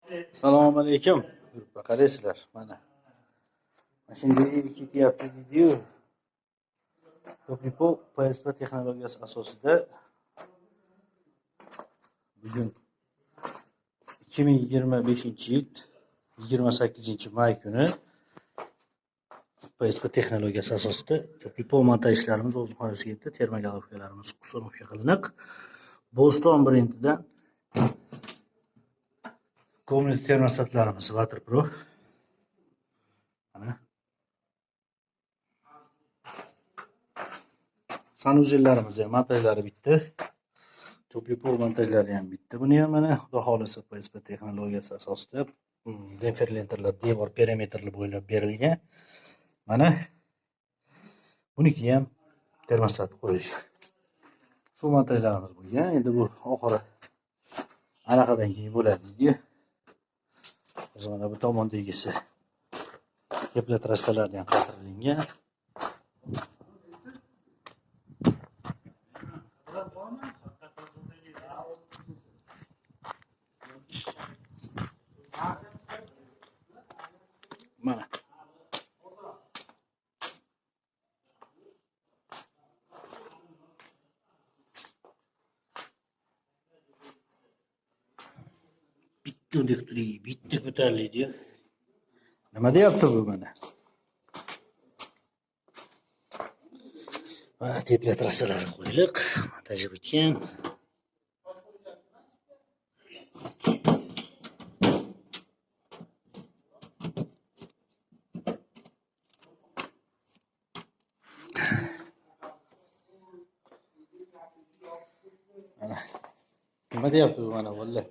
Assalomu alaykum. Qaraysizlar, mana shunday ketyapti video. To'plipo PSP texnologiyasi asosida bugun 2025-yil 28-may kuni PSP texnologiyasi asosida to'plipo montaj ishlarimiz o'z nihoyasiga yetdi. Termogalovkalarimiz uстановка qilinib, Boston brendidan Community termostatlarimiz waterproof. Mana sanujellarimiz ham montajlari bitta. To'plipo montajlari ham bitta. Buni ham mana xudo xolisa PSP texnologiyasi asosida deferlenterlar devor perimetrli bo'ylab berilgan. Mana buniki ham termostat qo'yilgan. Shu montajlarimiz bo'lgan. Endi bu oxiri anaqadan keyin bo'ladi deydi. Mana bu tomondagisi kepla trassalardan ham qatirilgan. Mana bitta diktori, bitta ko'tariladi. Nima deyapti bu mana? Mana tepla trassalari qo'yilib, montaji bitgan. Mana nima deyapti bu mana valla?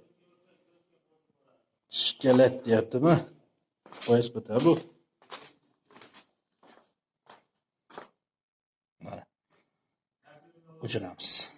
Skelet deyaptimi? PSP bu. Mana. Ko'chiramiz.